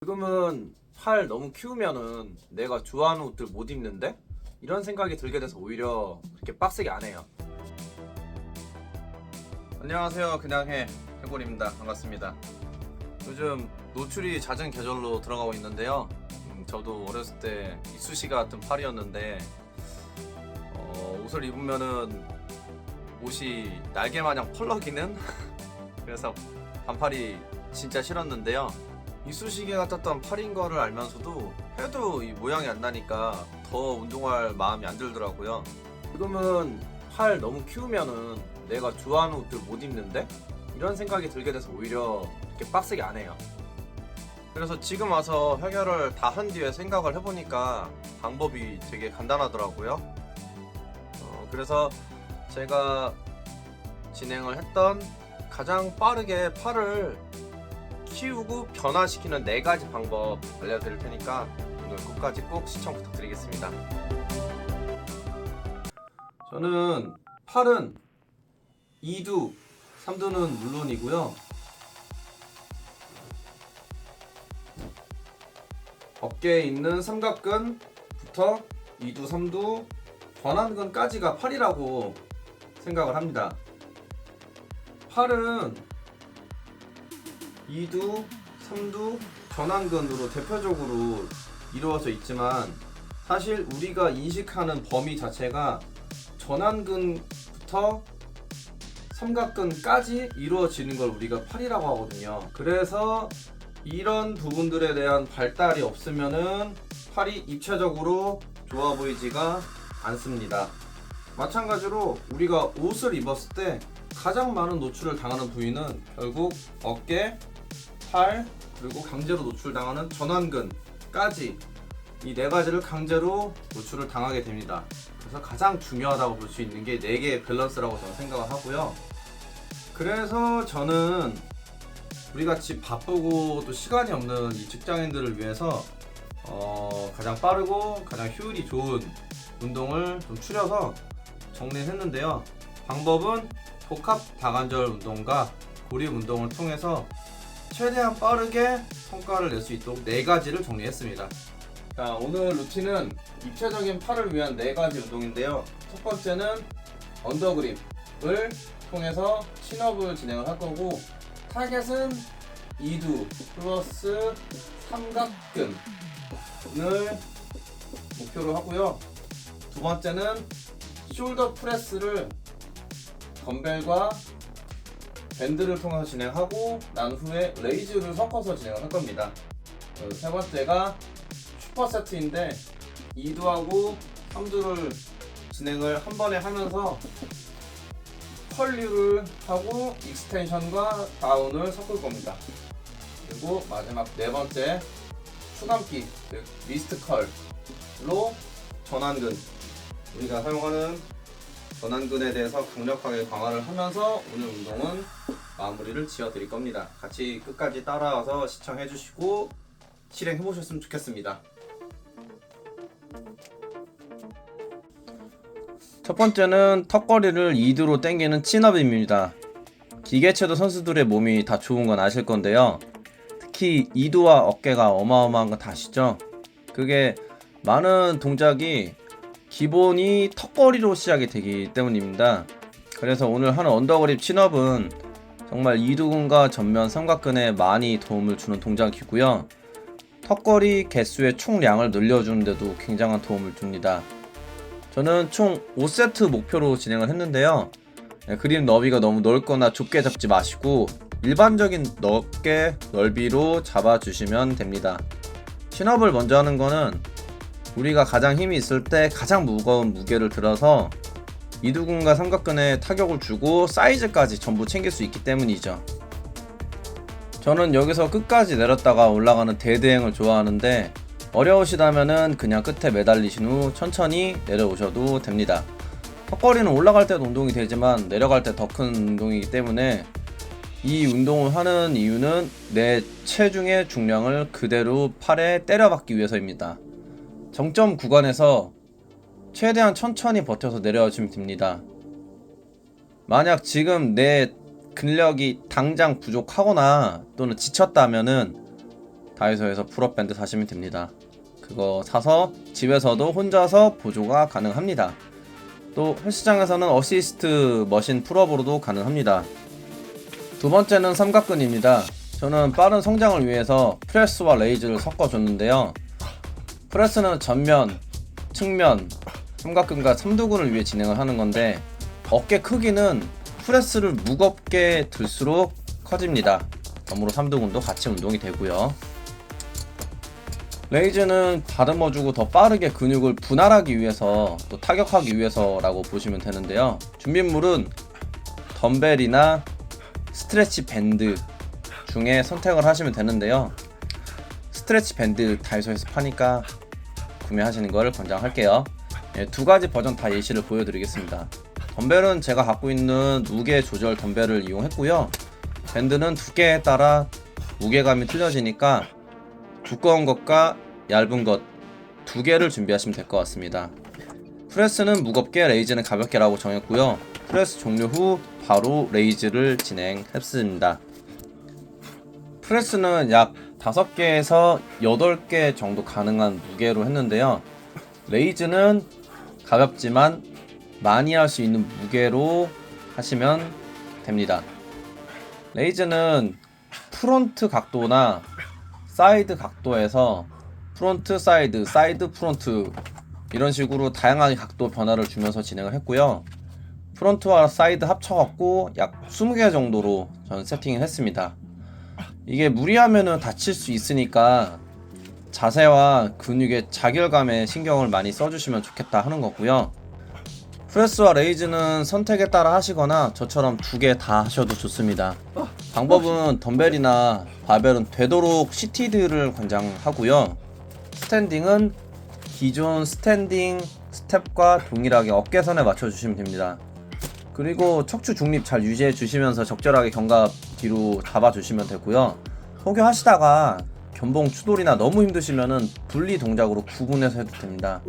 지금은 팔 너무 키우면은 내가 좋아하는 옷들 못 입는데? 이런 생각이 들게 돼서 오히려 그렇게 빡세게 안 해요. 안녕하세요. 그냥 해 해골입니다. 반갑습니다. 요즘 노출이 잦은 계절로 들어가고 있는데요. 저도 어렸을 때 이쑤시 같은 팔이었는데 옷을 입으면은 옷이 날개 마냥 펄럭이는 그래서 반팔이 진짜 싫었는데요. 이쑤시개 같았던 팔인 거를 알면서도 해도 이 모양이 안 나니까 더 운동할 마음이 안 들더라고요. 지금은 팔 너무 키우면은 내가 좋아하는 옷들 못 입는데? 이런 생각이 들게 돼서 오히려 이렇게 빡세게 안 해요. 그래서 지금 와서 해결을 다 한 뒤에 생각을 해보니까 방법이 되게 간단하더라고요. 그래서 제가 진행을 했던 가장 빠르게 팔을 키우고 변화시키는 4가지 방법 알려드릴 테니까 오늘 끝까지 꼭 시청 부탁드리겠습니다. 저는 팔은 2두, 3두는 물론이고요. 어깨에 있는 삼각근부터 2두, 3두, 전완근까지가 팔이라고 생각을 합니다. 팔은 2두, 3두, 전완근으로 대표적으로 이루어져 있지만 사실 우리가 인식하는 범위 자체가 전완근부터 삼각근까지 이루어지는 걸 우리가 팔이라고 하거든요. 그래서 이런 부분들에 대한 발달이 없으면은 팔이 입체적으로 좋아 보이지가 않습니다. 마찬가지로 우리가 옷을 입었을 때 가장 많은 노출을 당하는 부위는 결국 어깨, 팔, 그리고 강제로 노출당하는 전완근까지 이 4가지를 강제로 노출을 당하게 됩니다. 그래서 가장 중요하다고 볼 수 있는 게 4개의 밸런스라고 저는 생각을 하고요. 그래서 저는 우리같이 바쁘고 또 시간이 없는 이 직장인들을 위해서 가장 빠르고 가장 효율이 좋은 운동을 좀 추려서 정리했는데요. 방법은 복합 다관절 운동과 고립 운동을 통해서 최대한 빠르게 성과를 낼 수 있도록 4가지를 정리했습니다. 자, 오늘 루틴은 입체적인 팔을 위한 4가지 운동인데요. 첫 번째는 언더그립을 통해서 친업을 진행을 할 거고, 타겟은 2두 플러스 삼각근을 목표로 하고요. 두 번째는 숄더 프레스를 덤벨과 밴드를 통해서 진행하고 난 후에 레이즈를 섞어서 진행을 할 겁니다. 세 번째가 슈퍼세트인데 2두하고 3두를 진행을 한 번에 하면서 컬류를 하고 익스텐션과 다운을 섞을 겁니다. 그리고 마지막 4번째 추감기, 리스트 컬로 전완근, 우리가 사용하는 전완근에 대해서 강력하게 강화를 하면서 오늘 운동은 마무리를 지어 드릴 겁니다. 같이 끝까지 따라와서 시청해 주시고 실행해 보셨으면 좋겠습니다. 첫 번째는 턱걸이를 2두로 당기는 친업입니다. 기계체조 선수들의 몸이 다 좋은 건 아실 건데요. 특히 2두와 어깨가 어마어마한 건 다 아시죠? 그게 많은 동작이 기본이 턱걸이로 시작이 되기 때문입니다. 그래서 오늘 하는 언더그립 친업은 정말 2두근과 전면 삼각근에 많이 도움을 주는 동작이고요. 턱걸이 개수의 총량을 늘려주는 데도 굉장한 도움을 줍니다. 저는 총 5세트 목표로 진행을 했는데요. 그립 너비가 너무 넓거나 좁게 잡지 마시고 일반적인 어깨 넓이로 잡아주시면 됩니다. 친업을 먼저 하는 거는 우리가 가장 힘이 있을 때 가장 무거운 무게를 들어서 2두근과 삼각근에 타격을 주고 사이즈까지 전부 챙길 수 있기 때문이죠. 저는 여기서 끝까지 내렸다가 올라가는 대대행을 좋아하는데 어려우시다면은 그냥 끝에 매달리신 후 천천히 내려오셔도 됩니다. 턱걸이는 올라갈 때도 운동이 되지만 내려갈 때 더 큰 운동이기 때문에 이 운동을 하는 이유는 내 체중의 중량을 그대로 팔에 때려박기 위해서입니다. 정점 구간에서 최대한 천천히 버텨서 내려주시면 됩니다. 만약 지금 내 근력이 당장 부족하거나 또는 지쳤다면은 다이소에서 풀업 밴드 사시면 됩니다. 그거 사서 집에서도 혼자서 보조가 가능합니다. 또 헬스장에서는 어시스트 머신 풀업으로도 가능합니다. 두 번째는 삼각근입니다. 저는 빠른 성장을 위해서 프레스와 레이즈를 섞어줬는데요. 프레스는 전면, 측면, 삼각근과 삼두근을 위해 진행을 하는 건데, 어깨 크기는 프레스를 무겁게 들수록 커집니다. 그러므로 삼두근도 같이 운동이 되고요. 레이즈는 다듬어주고 더 빠르게 근육을 분할하기 위해서, 또 타격하기 위해서라고 보시면 되는데요. 준비물은 덤벨이나 스트레치 밴드 중에 선택을 하시면 되는데요. 스트레치 밴드 다이소에서 파니까 구매하시는 것을 권장할게요. 두 가지 버전 다 예시를 보여드리겠습니다. 덤벨은 제가 갖고 있는 무게 조절 덤벨을 이용했고요. 밴드는 두께에 따라 무게감이 틀려지니까 두꺼운 것과 얇은 것 두 개를 준비하시면 될 것 같습니다. 프레스는 무겁게, 레이즈는 가볍게라고 정했고요. 프레스 종료 후 바로 레이즈를 진행했습니다. 프레스는 약 5개에서 8개 정도 가능한 무게로 했는데요. 레이즈는 가볍지만 많이 할 수 있는 무게로 하시면 됩니다. 레이즈는 프론트 각도나 사이드 각도에서 프론트 사이드, 사이드 프론트 이런 식으로 다양하게 각도 변화를 주면서 진행을 했고요. 프론트와 사이드 합쳐갖고 약 20개 정도로 저는 세팅을 했습니다. 이게 무리하면은 다칠 수 있으니까 자세와 근육의 자결감에 신경을 많이 써주시면 좋겠다 하는 거고요. 프레스와 레이즈는 선택에 따라 하시거나 저처럼 2개 다 하셔도 좋습니다. 방법은 덤벨이나 바벨은 되도록 시티드를 권장하고요. 스탠딩은 기존 스탠딩 스텝과 동일하게 어깨선에 맞춰주시면 됩니다. 그리고 척추 중립 잘 유지해 주시면서 적절하게 견갑 뒤로 잡아주시면 되고요. 혹여 하시다가 견봉 추돌이나 너무 힘드시면은 분리 동작으로 구분해서 해도 됩니다.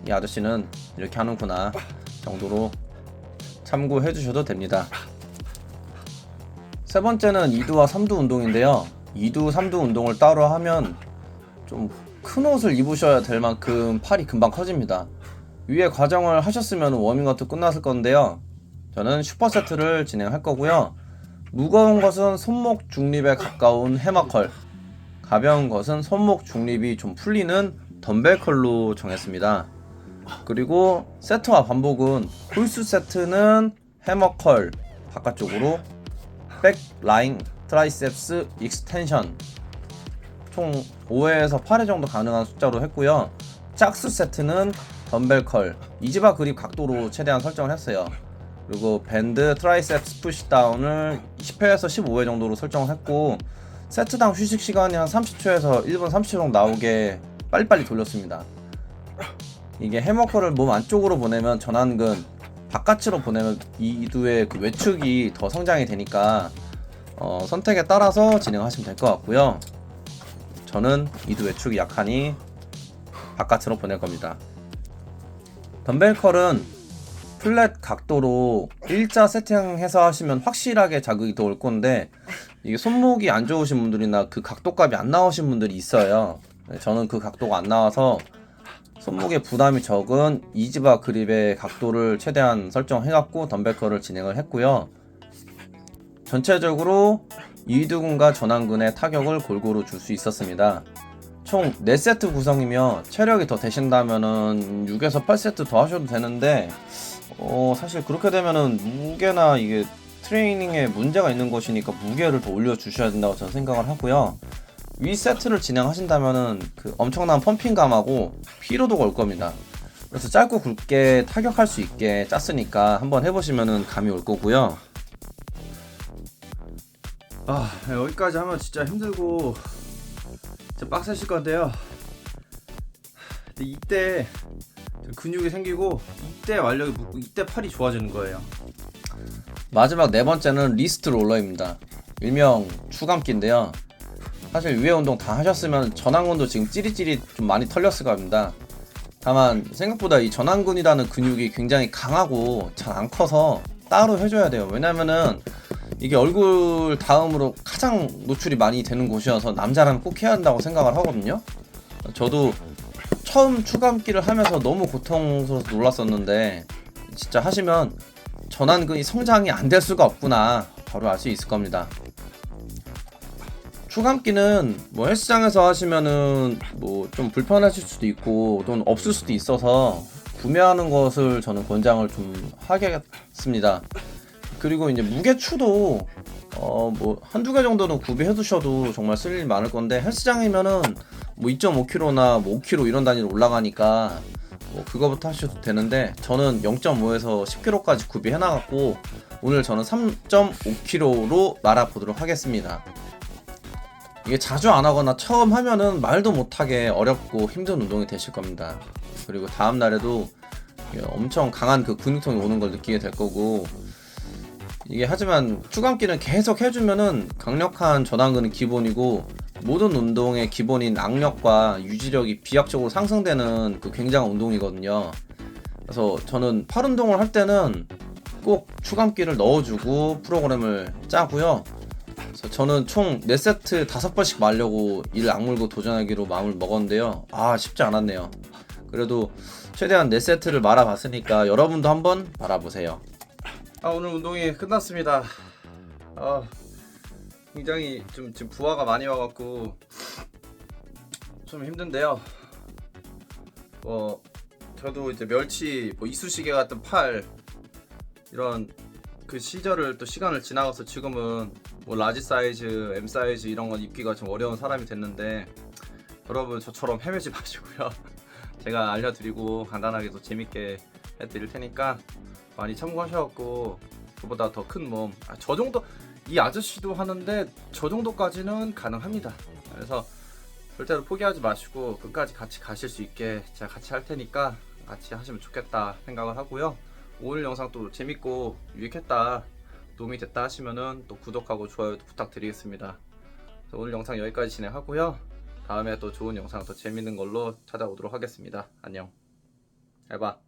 이 아저씨는 이렇게 하는구나 정도로 참고해 주셔도 됩니다. 세 번째는 2두와 3두 운동인데요. 2두, 3두 운동을 따로 하면 좀 큰 옷을 입으셔야 될 만큼 팔이 금방 커집니다. 위에 과정을 하셨으면 워밍업도 끝났을 건데요. 저는 슈퍼세트를 진행할 거고요. 무거운 것은 손목 중립에 가까운 해머컬, 가벼운 것은 손목 중립이 좀 풀리는 덤벨컬로 정했습니다. 그리고 세트와 반복은 홀수 세트는 해머컬 바깥쪽으로, 백 라인 트라이셉스 익스텐션 총 5회에서 8회 정도 가능한 숫자로 했고요. 짝수 세트는 덤벨컬 이지바 그립 각도로 최대한 설정을 했어요. 그리고 밴드 트라이셉스 푸시다운을 10회에서 15회 정도로 설정을 했고, 세트당 휴식 시간이 한 30초에서 1분 30초 정도 나오게 빨리빨리 돌렸습니다. 이게 해머컬을 몸 안쪽으로 보내면 전완근, 바깥으로 보내면 이두의 그 외축이 더 성장이 되니까 선택에 따라서 진행하시면 될 것 같고요. 저는 이두 외축이 약하니 바깥으로 보낼 겁니다. 덤벨컬은 플랫 각도로 일자 세팅해서 하시면 확실하게 자극이 더 올 건데, 이게 손목이 안 좋으신 분들이나 그 각도값이 안 나오신 분들이 있어요. 저는 그 각도가 안 나와서 손목에 부담이 적은 이지바 그립의 각도를 최대한 설정해갖고 덤벨컬을 진행을 했고요. 전체적으로 이두근과 전완근의 타격을 골고루 줄 수 있었습니다. 총 4세트 구성이며 체력이 더 되신다면은 6에서 8세트 더 하셔도 되는데, 사실 그렇게 되면은 무게나 이게 트레이닝에 문제가 있는 것이니까 무게를 더 올려주셔야 된다고 저는 생각을 하고요. 위 세트를 진행하신다면은 그 엄청난 펌핑감하고 피로도가 올 겁니다. 그래서 짧고 굵게 타격할 수 있게 짰으니까 한번 해보시면은 감이 올 거고요. 여기까지 하면 진짜 힘들고 진짜 빡세실 건데요. 근데 이때 근육이 생기고 이때 완력이 붙고 이때 팔이 좋아지는 거예요. 마지막 네 번째는 리스트 롤러입니다. 일명 추감기인데요. 사실 위에 운동 다 하셨으면 전완근도 지금 찌릿찌릿 좀 많이 털렸을 겁니다. 다만 생각보다 이 전완근이라는 근육이 굉장히 강하고 잘 안 커서 따로 해줘야 돼요. 왜냐면은 이게 얼굴 다음으로 가장 노출이 많이 되는 곳이어서 남자라면 꼭 해야 한다고 생각을 하거든요. 저도 처음 추감기를 하면서 너무 고통스러워서 놀랐었는데 진짜 하시면 전완근이 성장이 안 될 수가 없구나 바로 알 수 있을 겁니다. 추감기는 뭐 헬스장에서 하시면은 뭐 좀 불편하실 수도 있고 또는 없을 수도 있어서 구매하는 것을 저는 권장을 좀 하겠습니다. 그리고 이제 무게추도 뭐 한두 개 정도는 구비해 두셔도 정말 쓸 일이 많을 건데 헬스장이면은 뭐 2.5kg나 뭐 5kg 이런 단위로 올라가니까 뭐 그거부터 하셔도 되는데 저는 0.5에서 10kg까지 구비해 나갔고 오늘 저는 3.5kg로 말아 보도록 하겠습니다. 이게 자주 안 하거나 처음 하면은 말도 못하게 어렵고 힘든 운동이 되실 겁니다. 그리고 다음 날에도 엄청 강한 그 근육통이 오는 걸 느끼게 될 거고 이게 하지만 추감기는 계속 해주면은 강력한 전완근은 기본이고 모든 운동의 기본인 악력과 유지력이 비약적으로 상승되는 그 굉장한 운동이거든요. 그래서 저는 팔 운동을 할 때는 꼭 추감기를 넣어주고 프로그램을 짜고요. 그래서 저는 총 4세트 5번씩 말려고 이를 악물고 도전하기로 마음을 먹었는데요. 쉽지 않았네요. 그래도 최대한 4세트를 말아봤으니까 여러분도 한번 말아보세요. 오늘 운동이 끝났습니다. 굉장히 지금 부하가 많이 와갖고 좀 힘든데요. 저도 이제 멸치, 이쑤시개 같은 팔 이런 그 시절을 또 시간을 지나가서 지금은 뭐 라지 사이즈, M 사이즈 이런 건 입기가 좀 어려운 사람이 됐는데 여러분 저처럼 헤매지 마시고요. 제가 알려드리고 간단하게 또 재밌게 해드릴 테니까 많이 참고하셔갖고 그보다 더 큰 몸, 저 정도 이 아저씨도 하는데 저 정도까지는 가능합니다. 그래서 절대로 포기하지 마시고 끝까지 같이 가실 수 있게 제가 같이 할 테니까 같이 하시면 좋겠다 생각을 하고요. 오늘 영상 또 재밌고 유익했다, 도움이 됐다 하시면은 또 구독하고 좋아요도 부탁드리겠습니다. 그래서 오늘 영상 여기까지 진행하고요. 다음에 또 좋은 영상 더 재밌는 걸로 찾아오도록 하겠습니다. 안녕. 잘 봐.